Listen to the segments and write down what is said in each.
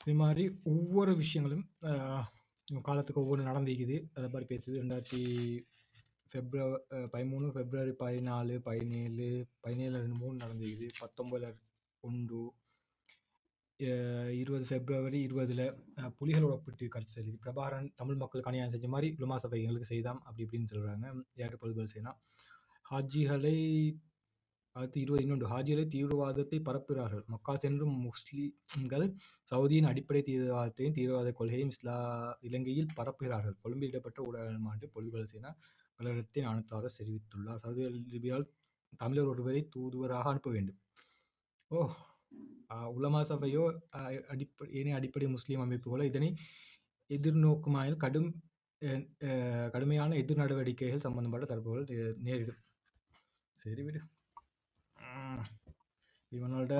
இது மாரி ஒவ்வொரு விஷயங்களும் காலத்துக்கு ஒவ்வொன்னு நடந்திக்குது. அத மாரி பேசுது. 13 பிப்ரவரி 14, 17, 17ல 3 நடந்திக்குது. 19ல 1, 20 பிப்ரவரி 20ல புலிகளோட ஒப்பிட்டு கருத்து செல்லுது. பிரபாகரன் தமிழ் மக்களுக்கு அநியாயம் செஞ்ச மாரி உலமா சபை எங்களுக்கு செய்தாம் அப்படி இப்படின்னு சொல்றாங்க. யாரு பொதுபல சேனா. ஹாஜிகளை அடுத்து 20 இன்னொன்று ஹாஜிகளை தீவிரவாதத்தை பரப்புகிறார்கள். மக்கா சென்றும் முஸ்லிம்கள் சவுதியின் அடிப்படை தீவிரவாதத்தையும் தீவிரவாத கொள்கையும் இலங்கையில் பரப்புகிறார்கள். கொழும்பில் இடம்பெற்ற ஊடக மாநாட்டில் பொதுபல சேனா கழகத்தின் அனுத்தார தெரிவித்துள்ளார். சவுதி அரேபியாவில் தமிழர் ஒருவரை தூதுவராக அனுப்ப வேண்டும். உலமா சபையோ ஏனைய அடிப்படை முஸ்லீம் அமைப்புகளோ இதனை எதிர்நோக்குமாயில் கடுமையான எதிர் நடவடிக்கைகள் சம்பந்தப்பட்ட தரப்புகள் நேரிடும். சரி விடு. இவனோட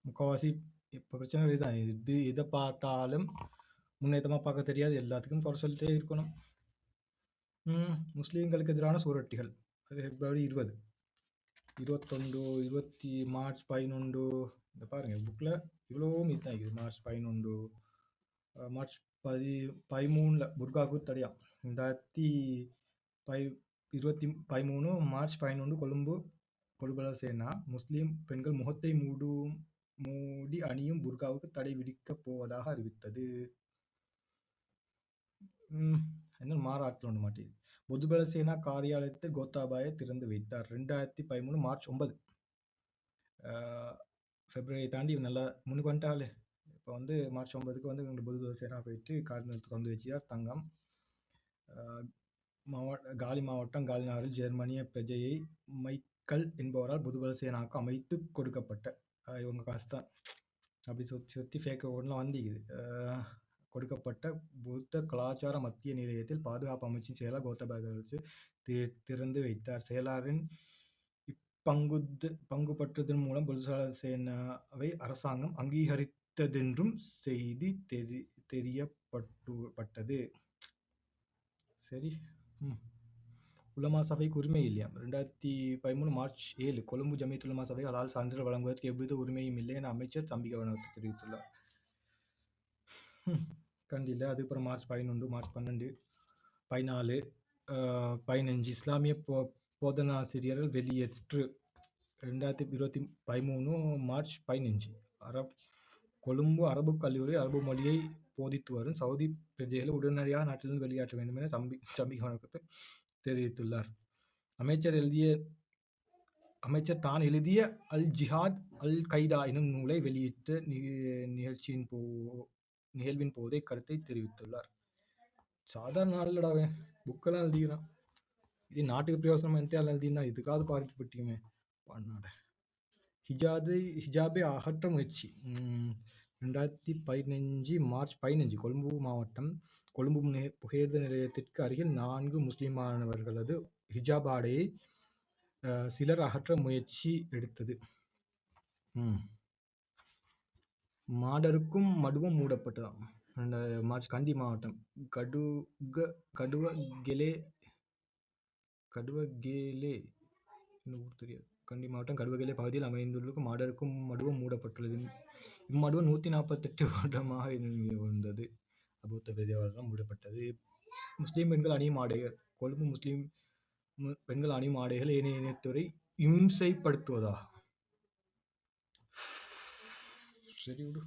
முக்கால்வாசி இப்போ பிரச்சனை இதுதான். எதை பார்த்தாலும் முன்னேற்றமாக பார்க்க தெரியாது, எல்லாத்துக்கும் குறை சொல்லிட்டே இருக்கணும். முஸ்லீம்களுக்கு எதிரான சுவரொட்டிகள் அது பிப்ரவரி 20, 21, 20 மார்ச் 11. இந்த பாருங்க புக்கில் இவ்வளோ மீட் ஆகிக்குது. மார்ச் 11, மார்ச் 13 புர்காவுக்கு தடையாம். 2013 மார்ச் 11 கொழும்பு பொதுபல சேனா முஸ்லிம் பெண்கள் முகத்தை மூடி அணியும் புர்காவுக்கு தடை விதிக்கப் போவதாக அறிவித்தது. என்ன மாறாட்டில் ஒன்று மாட்டேது. பொதுபல சேனா காரியாலயத்தை கோத்தாபாய திறந்து வைத்தார். 2013 மார்ச் 9. பிப்ரவரி தாண்டி நல்லா முன்னுக்கு வந்துட்டாலே. இப்போ மார்ச் 9க்கு பொதுபல சேனா போயிட்டு காரியாலயத்தை திறந்து வச்சார். தங்கம் காலி மாவட்டம் காலினாரில் ஜெர்மனிய பிரஜையை மைக்கல் என்பவரால் பொதுபல சேனாவுக்கு அமைத்து கொடுக்கப்பட்ட இவங்க காசு தான் அப்படி சுற்றி ஃபேக்க ஓடலாம் வந்திக்குது. கொடுக்கப்பட்ட புத்த கலாச்சார மத்திய நிலையத்தில் பாதுகாப்பு அமைச்சின் செயலர் கோத்தபாய திறந்து வைத்தார். செயலாளரின் பங்கு பற்றுவதன் மூலம் பொதுபல சேனாவை அரசாங்கம் அங்கீகரித்ததென்றும் செய்தி தெரியப்பட்டது. சரி. உலமா சபைக்கு உரிமை இல்லையா? 2013 மார்ச் 7 கொழும்பு ஜமியத் உலமா சபை ஹலால் சான்றிதழ் வழங்குவதற்கு எவ்வித உரிமையும் இல்லை என அமைச்சர் சம்பிகவனத்தை தெரிவித்துள்ளார். கண்டில்ல. அதுக்கப்புறம் மார்ச் 11, மார்ச் 12, 14, 15 இஸ்லாமிய போதனாசிரியர்கள் வெளியேற்று. 2013 மார்ச் 15 கொழும்பு அரபு கல்லூரி அரபு மொழியை போதித்து வரும் சவுதி பிரஜைகளை உடனடியாக நாட்டிலிருந்து வெளியேற்ற வேண்டும் என சம்பிகவனத்தை தெரிவித்துள்ளார். அமைச்சர் தான் எழுதிய அல் ஜிஹாத் அல் கைதா எனும் நூலை வெளியிட்ட நிகழ்வின் போதே கருத்தை தெரிவித்துள்ளார். சாதாரண நாளிலடாவே புக்கெல்லாம் எழுதிக்கிறான். இது நாட்டுக்கு பிரயோசனம் எழுதினா இதுக்காவது பாதிக்கப்பட்டியுமே. ஹிஜாபை அகற்ற முயற்சி. 2015 மார்ச் 15 கொழும்பு மாவட்டம் கொழும்பு புகையிரத நிலையத்திற்கு அருகில் 4 முஸ்லிம் மாணவர்களது ஹிஜாப் ஆடையை சிலர் அகற்ற முயற்சி எடுத்தது. மாடருக்கும் மடுவும் மூடப்பட்டதாம். மார்ச் கண்டி மாவட்டம் கடுவகேலே ஊர் தெரியாது. கண்டி மாவட்டம் கடுவகேலே பகுதியில் அமைந்துள்ள மாடருக்கும் மடுவும் மூடப்பட்டுள்ளது. இம்மடுவு 148 வருடமாக வந்தது. அபூத்த பெரியவர்களால் மூடப்பட்டது. முஸ்லீம் பெண்கள் அணியும் ஆடைகள். கொழும்பு முஸ்லீம் பெண்கள் அணியும் ஆடைகள் ஏனைய இனத்துறை இம்சைப்படுத்துவதா? சரி விடு.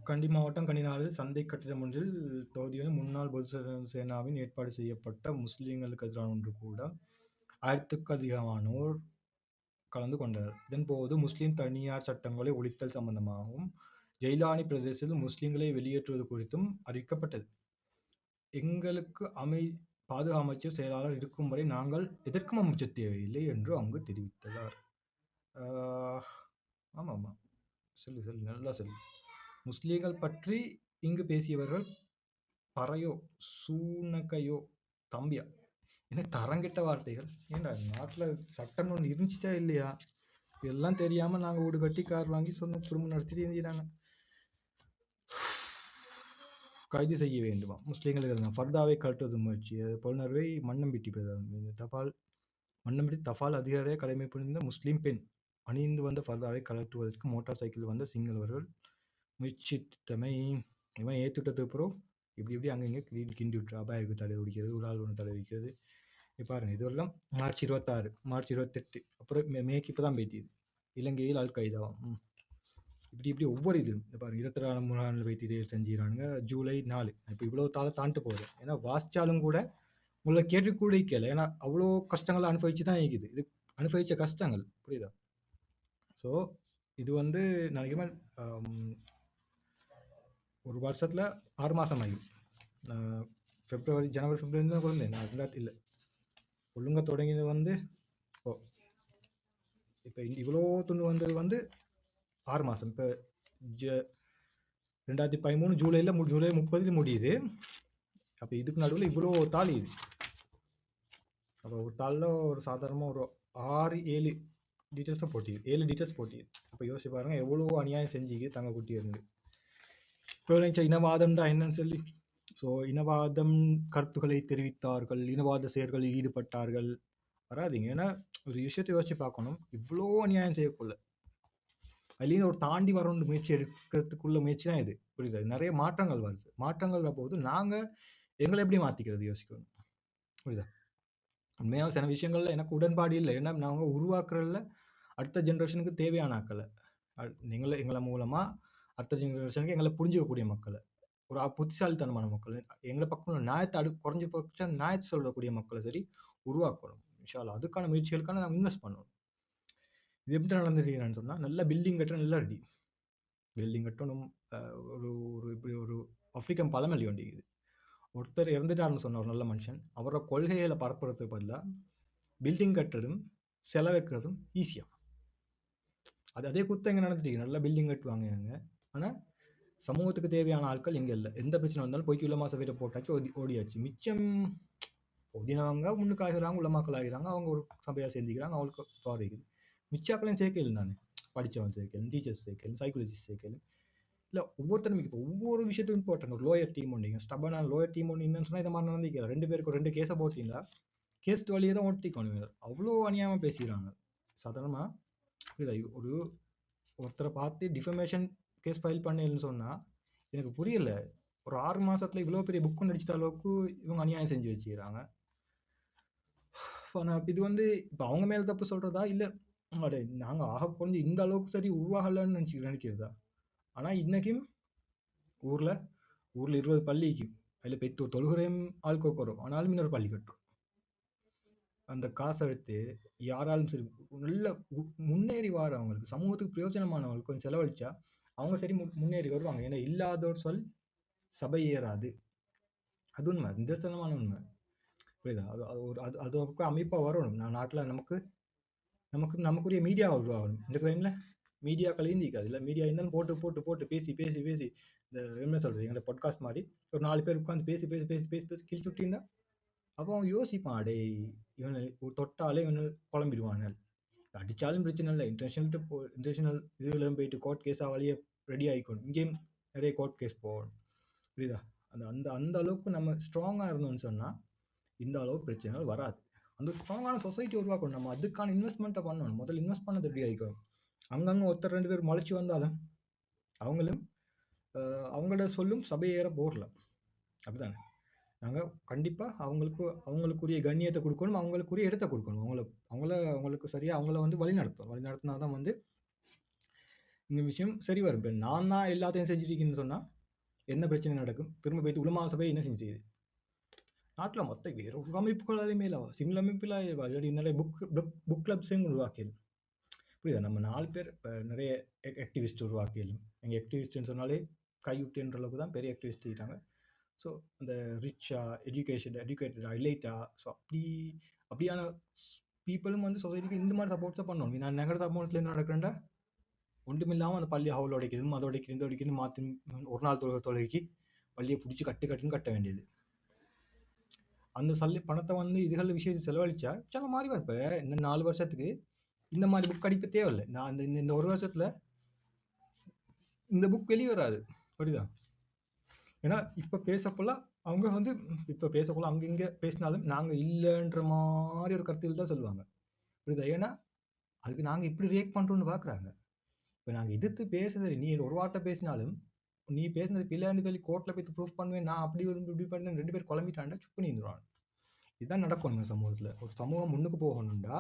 கண்டி மாவட்டம் கண்டினாறு சந்தை கட்டிடம் ஒன்றில் தொகுதியில் முன்னாள் பொது சேனாவின் ஏற்பாடு செய்யப்பட்ட முஸ்லிம்களுக்கு எதிரான ஒன்று கூட 1000க்கும் அதிகமானோர் கலந்து கொண்டனர். இதன்போது முஸ்லிம் தனியார் சட்டங்களை ஒழித்தல் சம்பந்தமாகவும் ஜெயிலானி பிரதேசத்தில் முஸ்லிம்களை வெளியேற்றுவது குறித்தும் அறிவிக்கப்பட்டது. எங்களுக்கு பாதுகாப்பு அமைச்சர் செயலாளர் இருக்கும் வரை நாங்கள் எதற்கும் அமைச்சர் தேவையில்லை என்று அங்கு தெரிவித்தார். ஆமாம், சொல்லு நல்லா சொல்லு. முஸ்லீம்கள் பற்றி இங்கு பேசியவர்கள் பறையோ சூனகையோ தம்பியா என்ன தரங்கிட்ட வார்த்தைகள். ஏண்டா நாட்டில் சட்டம் ஒன்று இருந்துச்சா இல்லையா? இதெல்லாம் தெரியாம நாங்க வீடு கட்டி கார் வாங்கி சொந்த குடும்பம் நடத்திட்டு இருந்துறாங்க. கைது செய்ய வேண்டுமா? முஸ்லீம்களுக்கு ஃபர்தாவை கழற்றுவது முயற்சி. பொருணர்வை மன்னம்பிட்டி மன்னம்பிட்டி தபால் அதிகாரியை கடமை புரிந்த முஸ்லீம் பெண் அணிந்து வந்த ஃபர்தாவை கழற்றுவதற்கு மோட்டார் சைக்கிள் வந்த சிங்களவர்கள் முயற்சித்தமை இவன் ஏத்துட்டதுக்கு அப்புறம் இப்படி அங்கங்க கிண்டி விட்டுரு. அபாயக்கு தடை பிடிக்கிறது, ஒரு ஆள் ஒன்று தடை வைக்கிறது. பாருங்க இதெல்லாம் மார்ச் 26, மார்ச் 28, அப்புறம் மேக்கு இப்போ தான் பேட்டியது இலங்கையில் அல் கைதாவும் இப்படி ஒவ்வொரு இது பாருங்க 24 நாள் வைத்து இதே செஞ்சுறானுங்க. ஜூலை 4 இப்போ இவ்வளோ தாண்டிட்டு போகுது. ஏன்னா வாசிச்சாலும் கூட உங்களை கேட்டு கூட கேட்கல. ஏன்னா அவ்வளோ கஷ்டங்களை அனுபவிச்சு தான் இருக்குது. இது அனுபவிச்ச கஷ்டங்கள் புரியுதா? ஸோ இது வந்து நினைக்கிறேன் ஒரு வருஷத்துல 6 மாதம் ஆகிடும். நான் ஜனவரி பிப்ரவரி தான் குழந்தேன். நான் 2000 இல்லை ஒழுங்கா தொடங்கியது வந்து இப்போ இவ்வளோ துண்டு வந்தது வந்து 6 மாதம். இப்போ 2013 ஜூலையில் ஜூலை 30 முடியுது. அப்போ இதுக்கு நடுவில் இவ்வளோ தாள் இது. அப்போ ஒரு தாளில் ஒரு சாதாரணமாக ஒரு 6-7 டீட்டெயில்ஸை போட்டிது, 7 டீட்டெயில்ஸ் போட்டிது. அப்போ யோசிச்சு பாருங்கள் எவ்வளோ அநியாயம் செஞ்சுக்கு தங்க குட்டி இருந்து. இப்போ இனவாதம்டா என்னன்னு சொல்லி ஸோ இனவாதம் கருத்துக்களை தெரிவித்தார்கள், இனவாத செயல்களில் ஈடுபட்டார்கள். வராதிங்க. ஏன்னா ஒரு விஷயத்தை யோசிச்சு பார்க்கணும். இவ்வளோ அநியாயம் செய்யக்குள்ள அதுலேருந்து ஒரு தாண்டி வரணும்னு முயற்சி எடுக்கிறதுக்குள்ள முயற்சி தான் இது. புரியுது? நிறைய மாற்றங்கள் வருது. மாற்றங்கள் போது நாங்கள் எங்களை எப்படி மாற்றிக்கிறது யோசிக்கணும். புரியுதா? உண்மையாக சில விஷயங்கள்ல எனக்கு உடன்பாடு இல்லை. ஏன்னா நாங்கள் உருவாக்குறதுல அடுத்த ஜென்ரேஷனுக்கு தேவையான ஆக்களை எங்களை மூலமாக அடுத்த ஜென்ரேஷனுக்கு எங்களை புரிஞ்சிக்கக்கூடிய மக்களை, ஒரு புத்திசாலித்தனமான மக்கள், எங்களை பக்கம் நியாயத்தை குறைஞ்ச பட்சம் நியாயத்தை சொல்லக்கூடிய மக்களை சரி உருவாக்கணும். இன்ஷால்லா அதுக்கான முயற்சிகளுக்கான நாங்கள் இன்வெஸ்ட் பண்ணணும். இது எப்படி நடந்துருக்கீங்கன்னு சொன்னால் நல்லா பில்டிங் கட்ட நல்லா ரெடி பில்டிங் கட்டணும். ஒரு ஒரு இப்படி ஒரு ஆப்பிரிக்கன் பழமொழி வேண்டியது. ஒருத்தர் இறந்துட்டாருன்னு சொன்ன ஒரு நல்ல மனுஷன் அவரோட கொள்கைகளை பரப்புறதுக்கு பதிலாக பில்டிங் கட்டுறதும் செலவைக்கிறதும் ஈஸியாக. அதே குத்த எங்கே நடந்துட்டு நல்லா பில்டிங் கட்டுவாங்க அங்கே. ஆனால் சமூகத்துக்கு தேவையான ஆட்கள் எங்கே இல்லை. எந்த பிரச்சனை வந்தாலும் போய்க்கு உள்ள மாதம் வீட்டை போட்டாச்சு ஓடியாச்சு. மிச்சம் ஒதினவங்க முன்னுக்கு ஆகிறாங்க, உள்ள மக்கள் ஆகிறாங்க, அவங்க ஒரு சபையாக சேர்ந்துக்கிறாங்க, அவங்களுக்கு பாருக்குது. மிச்சாக்களையும் சேர்க்கல தானே, படித்தவன் சேர்க்கலும், டீச்சர்ஸ் சேர்க்கலும், சைக்காலஜிஸ்ட் சேர்க்கலும். இல்லை ஒவ்வொருத்தரும் இப்போ ஒவ்வொரு விஷயத்துக்கும் இம்பார்ட்டன். ஒரு லோயர் டீம் ஒன்று ஸ்டபான லோயர் டீம் ஒன்று என்னன்னு சொன்னால் இந்த மாதிரி நடந்துக்கலாம். 2 பேருக்கு 2 கேஸை போட்டிருந்தா கேஸ் வழியே தான் ஓட்டிக்கணும். அவ்வளோ அநியாயமாக பேசிக்கிறாங்க சாதாரணமாக. புரியுதா? ஒரு ஒருத்தரை பார்த்து டிஃபமேஷன் கேஸ் ஃபைல் பண்ணலன்னு சொன்னால் எனக்கு புரியல. ஒரு 6 மாதத்தில் இவ்வளோ பெரிய புக்கு நடிச்ச அளவுக்கு இவங்க அநியாயம் செஞ்சு வச்சுக்கிறாங்க. இது வந்து இப்போ அவங்க மேலே தப்பு சொல்கிறதா இல்லை நாங்கள் ஆக குறைஞ்சி இந்த அளவுக்கு சரி உருவாகலன்னு நினைக்கிறதா? ஆனால் இன்றைக்கும் ஊரில் 20 பள்ளிக்கு அதில் பெற்று தொழுகையும் ஆள் கொக்குறோம். ஆனாலும் இன்னொரு பள்ளி கட்டுறோம். அந்த காசை எடுத்து யாராலும் சரி நல்ல முன்னேறி வாரவங்களுக்கு, சமூகத்துக்கு பிரயோஜனமானவங்களுக்கு கொஞ்சம் செலவழிச்சா அவங்க சரி முன்னேறி வருவாங்க. ஏன்னா இல்லாதோர் சொல் சபை ஏறாது. அது உண்மை, நிதர்சனமான உண்மை. புரியுதா? அது ஒரு அமைப்பாக வரணும். நாட்டில் நமக்குரிய மீடியா உருவாகணும். இந்த டைமில் மீடியா கலைந்திக்காது இல்லை. மீடியா இருந்தாலும் போட்டு போட்டு போட்டு பேசி பேசி பேசி இந்த என்ன சொல்கிறது எங்களோட பாட்காஸ்ட் மாதிரி ஒரு 4 பேர் உட்காந்து பேசி பேசி பேசி பேசி பேசி கிழிச்சு விட்டிருந்தா அப்போ அவன் யோசிப்பான், அடே இவனை தொட்டாலே இவனு குழம்பிடுவான். அடித்தாலும் பிரச்சனை இல்லை. இன்டர்நேஷனல் இதில் போயிட்டு கோர்ட் கேஸாக வழியே ரெடி ஆகிக்கணும். இங்கேயும் நிறைய கோர்ட் கேஸ் போகணும். புரியுதா? அந்த அளவுக்கு நம்ம ஸ்ட்ராங்காக இருந்தோம்னு சொன்னால் இந்த அளவுக்கு பிரச்சனைகள் வராது. அந்த ஸ்ட்ராங்கான சொசைட்டி உருவாக்கணும். நம்ம அதுக்கான இன்வெஸ்ட்மெண்ட்டை பண்ணணும். முதல்ல இன்வெஸ்ட் பண்ணது ரெடி ஆகிக்கணும். அங்கங்கே ஒருத்தர் 2 பேர் முளைச்சி வந்தாலும் அவங்களும் அவங்களோட சொல்லும் சபையேற போடல. அப்படிதானே? நாங்கள் கண்டிப்பாக அவங்களுக்குரிய கண்ணியத்தை கொடுக்கணும், அவங்களுக்குரிய இடத்தை கொடுக்கணும். அவங்களுக்கு சரியாக அவங்கள வந்து வழி நடத்தினா தான் வந்து இந்த விஷயம் சரி வரும். இப்போ நான் தான் எல்லாத்தையும் செஞ்சுருக்கேன்னு சொன்னால் என்ன பிரச்சனை நடக்கும்? திரும்ப போய்த்து உலமா சபை என்ன செஞ்சுது? நாட்டில் மொத்தம் வேற ஒரு அமைப்புகளாலுமே இல்லை, சிங்கிள் அமைப்பில் இல்லாட்டி நிறைய புக் கிளப்ஸையும் உருவாக்கிடும். புரியுதா? நம்ம 4 பேர் நிறைய ஆக்டிவிஸ்ட் உருவாக்கிடும். எங்கள் ஆக்டிவிஸ்ட்னு சொன்னாலே கைவிட்டுன்ற அளவுக்கு தான் பெரிய ஆக்டிவிஸ்ட் ஆகிட்டாங்க. ஸோ அந்த எஜுகேட்டடா இல்லைட்டா ஸோ அப்படியான பீப்புளும் வந்து சொசைட்டிக்கு இந்த மாதிரி சப்போர்ட்ஸ் தான் பண்ணணும். நான் நகர சமூகத்தில் என்ன நடக்கிறேன்டா ஒன்றுமில்லாமல் அந்த பள்ளி ஹவுல் உடைக்கிறது, அதை உடைக்கிறது, இந்த உடைக்கிறது, மாற்றி ஒரு நாள் தொழுகைக்கு பள்ளியை பிடிச்சி கட்டுன்னு கட்ட வேண்டியது. அந்த பணத்தை வந்து இதுகள் விஷயத்தை செலவழிச்சா சில மாதிரி இப்போ இந்த 4 வருஷத்துக்கு இந்த மாதிரி புக் அடிக்க தேவையில்லை. நான் இந்த 1 வருஷத்தில் இந்த புக் வெளியே வராது. புரியுதா? ஏன்னா இப்போ பேசக்குள்ள அவங்க வந்து இப்போ பேசக்குள்ள அங்கே இங்கே பேசினாலும் நாங்கள் இல்லைன்ற மாதிரி ஒரு கருத்தில் தான் சொல்லுவாங்க. புரியுதா? ஏன்னா அதுக்கு நாங்கள் இப்படி ரியாக்ட் பண்ணுறோன்னு பார்க்குறாங்க. இப்போ நாங்கள் எதிர்த்து பேசுறது, நீ ஒரு வார்த்தை பேசினாலும் நீ பேசுனது பிள்ளைன்னு சொல்லி கோர்ட்டில் போய் ப்ரூஃப் பண்ணுவேன், நான் அப்படி இப்படி பண்ணேன், 2 பேர் குழம்பிட்டாண்டா சுப்பு நீந்துருவான். இதுதான் நடக்கணும் சமூகத்தில். ஒரு சமூகம் முன்னுக்கு போகணும்டா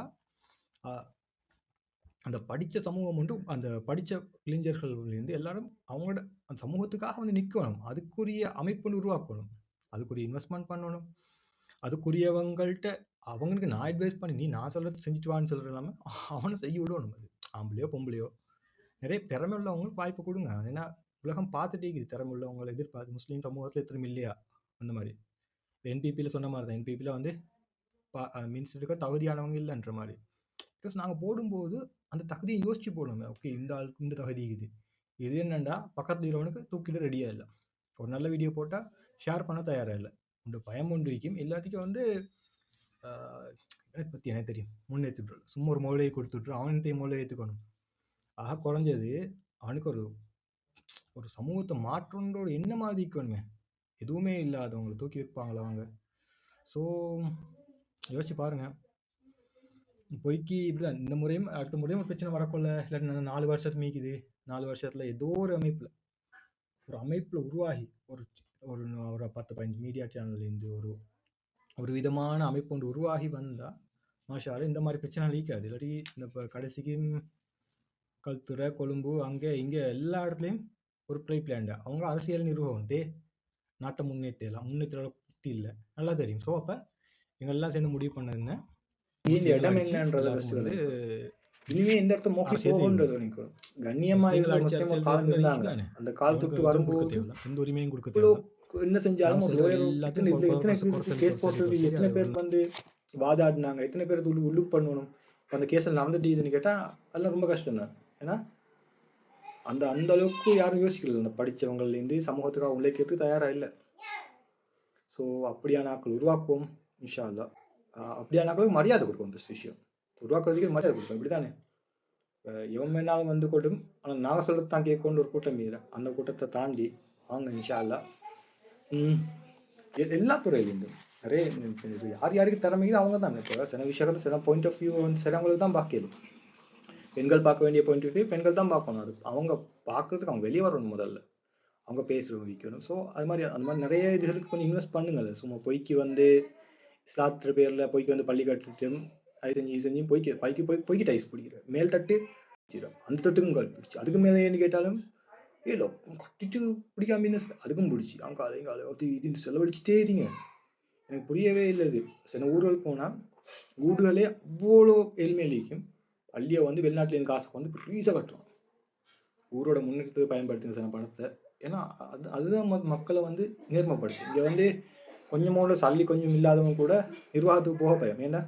அந்த படித்த சமூகம் வந்து அந்த படித்த இளைஞர்கள்லேருந்து எல்லாரும் அவங்களோட அந்த சமூகத்துக்காக வந்து நிற்கணும். அதுக்குரிய அமைப்புன்னு உருவாக்கணும், அதுக்குரிய இன்வெஸ்ட்மெண்ட் பண்ணணும், அதுக்குரியவங்கள்ட்ட அவங்களுக்கு நான் அட்வைஸ் பண்ணி நான் சொல்கிறது செஞ்சுட்டு வான்னு சொல்கிறது இல்லாமல் அவனை செய்ய விடணும். அது ஆம்பளையோ பொம்பளையோ நிறைய திறமை உள்ளவங்களுக்கு வாய்ப்பு கொடுங்க. ஏன்னா உலகம் பார்த்துட்டே இருக்குது திறமை உள்ளவங்களை எதிர்பார்த்து. முஸ்லீம் சமூகத்தில் எத்தனை இல்லையா அந்த மாதிரி. என்பிபியில் சொன்ன மாதிரி தான், என்பிபியில் வந்து மீன்ஸ் இருக்க தகுதியானவங்க இல்லைன்ற மாதிரி. பிகாஸ் நாங்கள் போடும்போது அந்த தகுதியை யோசிச்சு போடணும். ஓகே, இந்த ஆளுக்கு இந்த தகுதி இருக்குது, இது என்னண்டா பக்கத்தில் இருக்கிறவனுக்கு தூக்கிட்டு ரெடியாக இல்லை. ஒரு நல்ல வீடியோ போட்டால் ஷேர் பண்ண தயாராக இல்லை. உண்டு பயம் ஒன்று வைக்கும். எல்லாத்துக்கும் வந்து எனக்கு பற்றி எனக்கு தெரியும் முன்னேற்றிட்டு சும்மா ஒரு மூலையை கொடுத்துட்டு அவன்கிட்டையும் மூலையை ஏற்றுக்கணும். ஆக குறைஞ்சது அவனுக்கு ஒரு சமூகத்தை மாற்றோன்ற என்ன மாதிரி இருக்கணுமே. எதுவுமே இல்லாதவங்களை தூக்கி வைப்பாங்களா அவங்க? ஸோ யோசிச்சு பாருங்க. பொய்க்கு இப்படிதான் இந்த முறையும் அடுத்த முறையும் ஒரு பிரச்சனை வரக்குள்ள, இல்லாட்டி 4 வருஷத்துக்கு மீக்குது, 4 வருஷத்துல ஏதோ ஒரு அமைப்புல உருவாகி ஒரு 10-15 மீடியா சேனல்லேருந்து ஒரு விதமான அமைப்பு ஒன்று உருவாகி வந்தா மாஷால இந்த மாதிரி பிரச்சனை லீக்காது. இல்லாட்டி இந்த கடைசிக்கு கல்துறை கொழும்பு அங்கே இங்கே எல்லா இடத்துலையும் ஒரு பிளான்டா அவங்க அரசியல் நிர்வாகம் நாட்டை முன்னேற்றலாம் புத்தி இல்லை, நல்லா தெரியும். ஸோ அப்போ எங்கெல்லாம் சேர்ந்து முடிவு பண்ணதுன்னு இந்த இடம் என்னன்றது இனிமே இந்த இடத்த நோக்கி போகுன்றது நினைக்கும். கண்ணியமா அந்த காலத்துக்கு வரும்போது எந்த உரிமையும் கொடுக்க தேவை. என்ன செஞ்சாலும் கேஸ் போட்டு எத்தனை பேர் வந்து வாதாடினாங்க, எத்தனை பேர் உள்ளுக்கு பண்ணணும், அந்த கேஸில் நடந்துட்டுன்னு கேட்டால் அதெல்லாம் ரொம்ப கஷ்டம் தான். ஏன்னா அந்த அளவுக்கு யாரும் யோசிக்கல. அந்த படித்தவங்கள்லேருந்து சமூகத்துக்காக உழைக்கிறதுக்கு தயாராக இல்லை. ஸோ அப்படியான ஆட்கள் உருவாக்குவோம் இன்ஷா அல்லாஹ். அப்படியான ஆட்களுக்கு மரியாதை கொடுக்கும். இந்த விஷயம் உருவாக்குறதுக்கு மரியாதை கொடுக்கும். இப்படி தானே எவன் வேணாலும் வந்து கூட்டம், ஆனால் நாங்கள் சொல்கிறது தான் கேட்கணும் ஒரு கூட்டம் மீற அந்த கூட்டத்தை தாண்டி வாங்க இன்ஷா அல்லாஹ். எல்லா துறையிலேருந்தும் நிறைய யார் யாருக்கு திறமைக்குது அவங்க தான். இப்போ சில விஷயத்தில் சில பாயிண்ட் ஆஃப் வியூ வந்து சிலவங்களுக்கு தான் பார்க்கல. பெண்கள் பார்க்க வேண்டிய பாயிண்ட் ஆஃப் வியூ பெண்கள் தான் பார்க்கணும். அது அவங்க பார்க்குறதுக்கு அவங்க வெளியே வரணும், முதல்ல அவங்க பேசுகிறவங்க வைக்கணும். ஸோ அது மாதிரி நிறைய இதுகளுக்கு கொஞ்சம் இன்வெஸ்ட் பண்ணுங்கள். சும்மா பொய்க்கு வந்து இஸ்லாத்திர பேரில் பொய்க்கு வந்து பள்ளி கட்டிட்டு அது செஞ்சு பொய்க்கு டைஸ் பிடிக்கிற மேல் தட்டு அந்த தட்டுக்கும் கால் பிடிச்சி, அதுக்கு மேலே என்ன கேட்டாலும் ஏலோ கட்டிட்டு பிடிக்காம அதுக்கும் பிடிச்சி அவங்க அதை இது செலவழிச்சிட்டே இருங்க. எனக்கு புரியவே இல்லை. இது சில ஊர்கள் போனால் வீடுகளே அவ்வளோ ஏழ்மையிலேக்கும் பள்ளியை வந்து வெளிநாட்டிலேருந்து காசுக்கு வந்து ரீஸாக கட்டுறோம். ஊரோட முன்னேற்றத்துக்கு பயன்படுத்துங்க சில பணத்தை. ஏன்னா அதுதான் மக்களை வந்து நேர்மைப்படுத்தும். இங்கே வந்து கொஞ்சமோட சல்லி கொஞ்சம் இல்லாதவங்க கூட நிர்வாகத்துக்கு போக பயம். ஏன்னா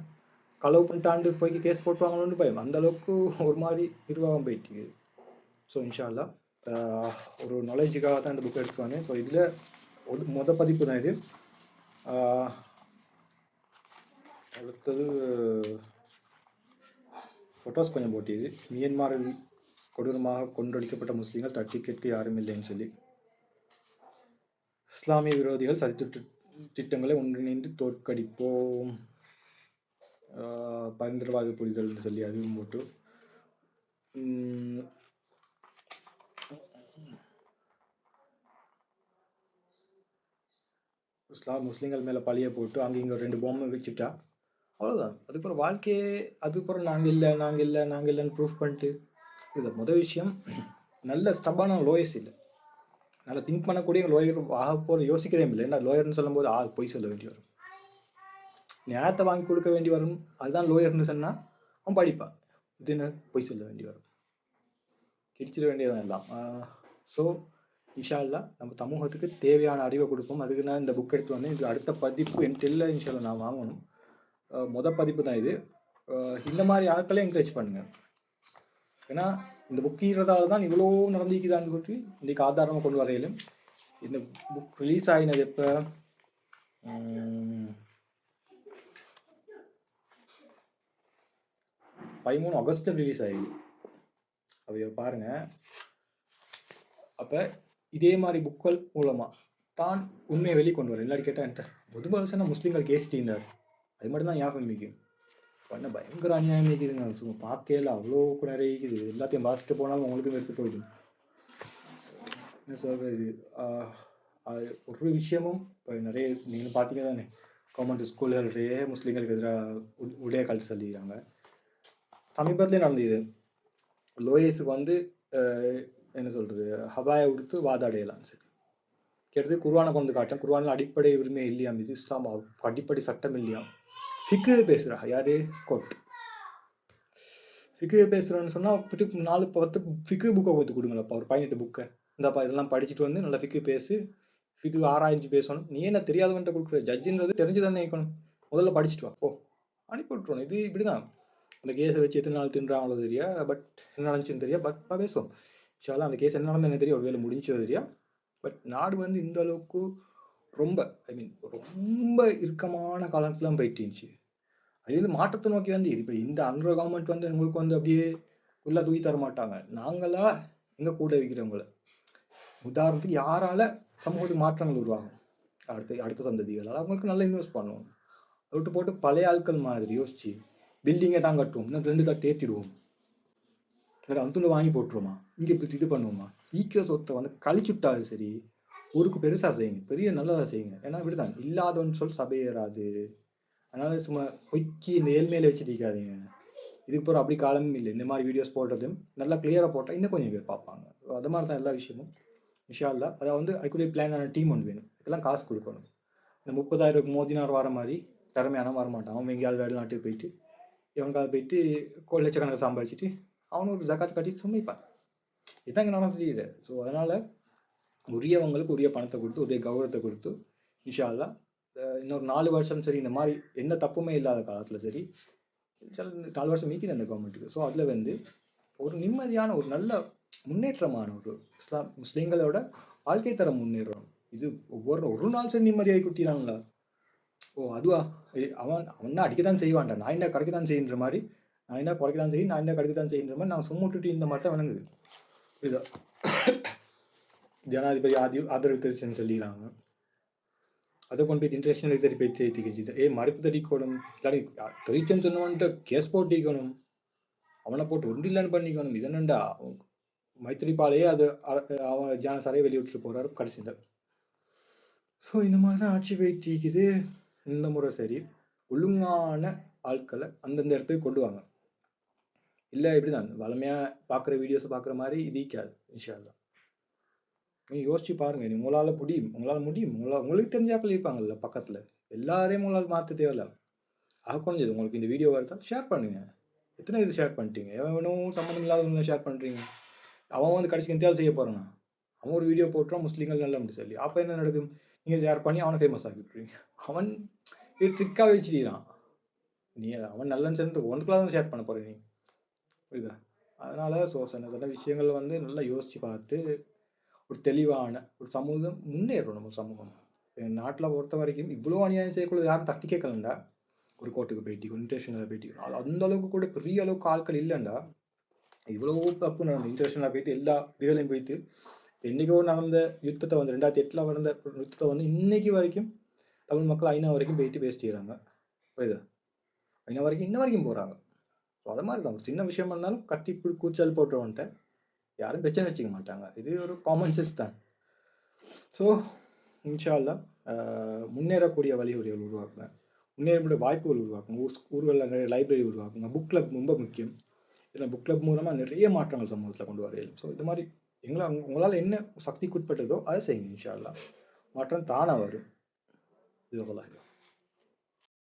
களவு பண்ணிட்டாண்டு போய் கேஸ் போட்டுவாங்கன்னு பயம். அந்த அளவுக்கு ஒரு மாதிரி நிர்வாகம் போயிட்டு. ஸோ இன்ஷா அல்லாஹ் ஒரு நாலேஜுக்காக தான் இந்த புக் எடுத்து வந்தேன். ஸோ இதில் மொதல் பதிப்பு தான் இது. அடுத்தது ஃபோட்டோஸ் கொஞ்சம் போட்டியது. மியன்மாரில் கொடூரமாக கொன்றொழிக்கப்பட்ட முஸ்லீம்கள் தட்டி கேட்க யாரும் இல்லைன்னு சொல்லி, இஸ்லாமிய விரோதிகள் சதி திட்டங்களை ஒன்றிணைந்து தோற்கடிப்போம், பயங்கரவாத புரிதல்னு சொல்லி அதுவும் போட்டு, முஸ்லீம்கள் மேலே பழிய போட்டு அங்கே இங்கே 2 பொம்மை வச்சுட்டா அவ்வளோதான். அதுக்கப்புறம் வாழ்க்கையே அதுக்கப்புறம் நாங்கள் இல்லைன்னு ப்ரூஃப் பண்ணிட்டு இது மொதல் விஷயம். நல்ல ஸ்டப்பான லோயர்ஸ் இல்லை, நல்லா திங்க் பண்ணக்கூடிய லோயர் ஆக போகிற யோசிக்கிறே இல்லை. ஏன்னா லோயர்னு சொல்லும்போது பொய் சொல்ல வேண்டி வரும், நியாயத்தை வாங்கி கொடுக்க வேண்டி வரும். அதுதான் லோயர்னு சொன்னால் அவன் படிப்பான். இது என்ன பொய் சொல்ல வேண்டி வரும், கிழிச்சிட வேண்டியதான் எல்லாம். ஸோ இன்ஷா அல்லாஹ் நம்ம சமூகத்துக்கு தேவையான அறிவை கொடுப்போம். அதுக்கு நான் இந்த புக் எடுத்து வந்தேன். இது அடுத்த பதிப்பு என்கிட்ட இல்லை, இன்ஷா அல்லாஹ் நான் வாங்கணும். மொதல் பதிப்பு தான் இது. இந்த மாதிரி ஆட்களே என்கரேஜ் பண்ணுங்கள். ஏன்னா இந்த புக் ஈறதால தான் இவ்வளோ நடந்திக்குதான்னு சொல்லி இன்றைக்கு ஆதாரமாக கொண்டு வரையிலும். இந்த புக் ரிலீஸ் ஆகினது எப்போ 13 ஆகஸ்ட்டில் ரிலீஸ் ஆகிடுது. அவைய பாருங்கள். அப்போ இதே மாதிரி புக்கள் மூலமாக தான் உண்மையை வெளியே கொண்டு வரேன். இல்லாட்டி கேட்டால் என்கிட்ட பொது பர்சனாக முஸ்லீம்கள் கேஸ்டின்னார், அது மட்டும் தான் ஞாபகம் மிக்கும். பண்ண பயங்கர அநியாயம் இருக்குதுங்க. சும்மா பார்க்கையில அவ்வளோ நிறைய இருக்குது. எல்லாத்தையும் வாசிட்டு போனாலும் உங்களுக்கும் வெறுத்து போயிடும். என்ன சொல்கிறது, ஒரு விஷயமும் இப்போ நிறைய நீங்கள் பார்த்தீங்க தானே, கவர்மெண்ட் ஸ்கூல்கள்லேயே முஸ்லீம்களுக்கு எதிராக உடைய கல்வி சொல்லிக்கிறாங்க. சமீபத்திலே நடந்தது. லோயஸுக்கு வந்து என்ன சொல்கிறது, ஹபாயை கொடுத்து வாதாடையலாம். சரி, கேட்டது குர்ஆனை கொண்டு காட்டேன். குர்ஆனில் அடிப்படை உரிமை இல்லையாம், இது இஸ்லாம் அடிப்படை சட்டம் இல்லையாம். ஃபிக்கு பேசுகிறா யாரு, கோட் ஃபிக்கு பேசுகிறேன்னு சொன்னால் 4-10 ஃபிக்கு புக்கை கொடுத்து கொடுங்களப்பா, ஒரு 18 புக்கை இந்தப்பா, இதெல்லாம் படிச்சுட்டு வந்து நல்லா ஃபிக்கு பேசு, ஃபிக்கு ஆராய்ச்சி பேசணும். நீ என்ன தெரியாதவன்ட்ட கொடுக்குற, ஜட்ஜுன்றது தெரிஞ்சு தானே நினைக்கணும். முதல்ல படிச்சுட்டு வா, ஓ அனுப்பி விட்ருவோம். இது இப்படி தான் அந்த கேஸை வச்சு எத்தனை நாள் தின்றாங்களோ தெரியா, பட் என்ன நடந்துச்சுன்னு தெரியா, பட் பேசுவோம் இன்ஷால்லா. அந்த கேஸ் என்ன நடந்தது என்ன தெரியும், ஒரு வேலை முடிஞ்சோ தெரியா. பட் நாடு வந்து இந்த அளவுக்கு ரொம்ப ரொம்ப இறுக்கமான காலத்தில் தான் போயிட்டு இருந்துச்சு. அது வந்து மாற்றத்தை நோக்கி வந்து இப்போ இந்த அன்ற கவர்மெண்ட் வந்து உங்களுக்கு வந்து அப்படியே ஃபுல்லாக தூக்கி தர மாட்டாங்க. நாங்களா எங்கள் கூட வைக்கிறவங்கள உதாரணத்துக்கு யாரால சமூகத்துக்கு மாற்றங்கள் உருவாகும், அடுத்த சந்ததிகளால் அவங்களுக்கு நல்லா இன்வெஸ்ட் பண்ணுவோம். விட்டு போட்டு பழைய ஆட்கள் மாதிரி யோசிச்சு பில்டிங்கை தான் கட்டுவோம், இன்னும் 2 தட்டு ஏற்றிடுவோம், வேறு அந்துள்ள வாங்கி போட்டுருவோமா, இங்கே இப்படி இது பண்ணுவோமா. ஈக்கிற சொத்தை வந்து கழிச்சுட்டாது. சரி, ஊருக்கு பெருசாக செய்யுங்க, பெரிய நல்லதாக செய்யுங்க. ஏன்னா இப்படிதான் இல்லாதவன்னு சொல்லி சபையேறாது. அதனால் சும்மா பொய்க்கி இந்த ஏழ்மையில வச்சுருக்காதீங்க. இதுக்கு பிறகு அப்படி காலமும் இல்லை. இந்த மாதிரி வீடியோஸ் போடுறதும் நல்லா கிளியராக போட்டால் இன்னும் கொஞ்சம் பேர் பார்ப்பாங்க. அது மாதிரி தான் எல்லா விஷயமும் இன்ஷா அல்லாஹ். அதை வந்து அதுக்குரிய பிளானான டீம் ஒன்று வேணும். இதெல்லாம் காசு கொடுக்கணும். இந்த 30,000 மோதினார் வர மாதிரி திறமையான வரமாட்டான். அவன் எங்கேயாவது வெளிநாட்டுக்கு போயிட்டு இவங்காவது போயிட்டு லட்சக்கணக்கில் சம்பாதிச்சுட்டு அவனும் ஒரு ஜக்காத்து கட்டிட்டு சும்மிப்பான். இதாங்க நடந்துட்டு. ஸோ அதனால் உரியவங்களுக்கு உரிய பணத்தை கொடுத்து உரிய கௌரவத்தை கொடுத்து இன்ஷா அல்லாஹ் இன்னொரு 4 வருஷம் சரி, இந்த மாதிரி எந்த தப்புமே இல்லாத காலத்தில் சரி 4 வருஷம் மீக்கிது அந்த கவர்மெண்ட்டுக்கு. ஸோ அதில் வந்து ஒரு நிம்மதியான ஒரு நல்ல முன்னேற்றமான ஒரு முஸ்லீம்களோட வாழ்க்கை தரம் முன்னேறும். இது ஒரு நாள் சரி நிம்மதியாகி குட்டினாங்களா, ஓ அதுவா, அவன் தான் அடிக்கத்தான் செய்வான்டா, நான் என்ன கிடைக்க தான் செய்கின்ற மாதிரி, நான் என்ன குறைக்க தான் செய்யும், நான் என்ன கிடைக்க தான் செய்கின்ற மாதிரி நான் சும்மா விட்டுட்டு இந்த மாதிரி தான் வணங்குது. இதோ ஜனாதிபதி ஆதரவு தெரிச்சுன்னு சொல்லிடுறாங்க. அதை கொண்டு போய் இன்டர்நேஷனல் சரி போய் சேர்த்துக்கிச்சு. மறுப்பு தெரிவிக்கணும், இல்லாட்டி தெரிவிச்சேன்னு சொன்னவன்ட்டு கேஸ் போட்டிக்கணும், அவனை போட்டு ஒன்றில்லான்னு பண்ணிக்கணும். இது என்னண்டா மைத்திரிபாலையே அது அவன் ஜானசாரையை வெளியிட்டு போகிறாரு கடைசியில். ஸோ இந்த மாதிரி தான் ஆட்சி போயிட்டு இருக்குது. இந்த முறை சரி ஒழுங்கான ஆட்களை அந்தந்த இடத்துக்கு கொண்டு வாங்க. இல்லை இப்படி தான் வளமையாக பார்க்குற வீடியோஸை பார்க்குற மாதிரி இதீக்காது இன்ஷா அல்லாஹ். நீங்கள் யோசிச்சு பாருங்கள், நீ உங்களால் முடியும். உங்களுக்கு தெரிஞ்சாக்கள் இருப்பாங்கல்ல பக்கத்தில், எல்லாரையும் உங்களால் மாற்ற தேவையில்ல. ஆக குறைஞ்சது உங்களுக்கு இந்த வீடியோ வருதா ஷேர் பண்ணுங்கள். எத்தனை இது ஷேர் பண்ணிட்டீங்க, எவனும் சம்மந்தம் இல்லாத ஷேர் பண்ணுறீங்க. அவன் வந்து கடைசிக்கு எந்தையாவது செய்ய போகிறான், அவன் ஒரு வீடியோ போட்டுறான் முஸ்லீம்கள் நல்ல அப்படி சொல்லி. அப்போ என்ன நடக்கும், நீங்கள் ஷேர் பண்ணி அவனை ஃபேமஸ் ஆக்கி விட்டுருவீங்க. அவன் இது ட்ரிக்காக வச்சுக்கிறான். நீ அவன் நல்லன்னு சேர்ந்து ஒன்றுக்குள்ள தான் ஷேர் பண்ண போகிறேன் நீ, புரியுதா. அதனால் சில விஷயங்கள் வந்து நல்லா யோசித்து பார்த்து ஒரு தெளிவான ஒரு சமூகம் முன்னேறும். நம்ம சமூகம் நாட்டில் பொறுத்த வரைக்கும் இவ்வளோ அநியாயம் செய்யக்கூடாது, யாரும் தட்டி கேட்கலண்டா. ஒரு கோர்ட்டுக்கு போயிட்டு இன்டர்நேஷனலில் போயிட்டு அந்த அளவுக்கு கூட பெரிய அளவுக்கு ஆட்கள் இல்லைண்டா. இவ்வளோ தப்பு நடந்த இன்டர்நேஷனலாக போயிட்டு எல்லா இதுகளையும் போயிட்டு என்றைக்கோ நடந்த யுத்தத்தை வந்து 2008 நடந்த யுத்தத்தை வந்து இன்னைக்கு வரைக்கும் தமிழ் மக்கள் ஐநா வரைக்கும் போயிட்டு பேசிட்டுறாங்க, புரியுதா. ஐநா வரைக்கும் இன்ன வரைக்கும் போகிறாங்க. ஸோ அது மாதிரி தான் சின்ன விஷயமா இருந்தாலும் கத்தி கூச்சல் போட்டுருவன்ட்ட யாரும் பிரச்சனை வச்சுக்க மாட்டாங்க. இது ஒரு காமன் சென்ஸ் தான். ஸோ இன்ஷா அல்லாஹ் முன்னேறக்கூடிய வழிமுறைகள் உருவாக்குங்க, முன்னேறக்கூடிய வாய்ப்புகள் உருவாக்குங்க. ஊர்களில் நிறைய லைப்ரரி உருவாக்குங்க. புக் கிளப் ரொம்ப முக்கியம். இதில் புக் கிளப் மூலமாக நிறைய மாற்றங்கள் சமூகத்தில் கொண்டு வரையும். ஸோ இது மாதிரி உங்களால் என்ன சக்திக்குட்பட்டதோ அதை செய்யுங்க. இன்ஷா அல்லாஹ் மாற்றம் தானாக வரும். இது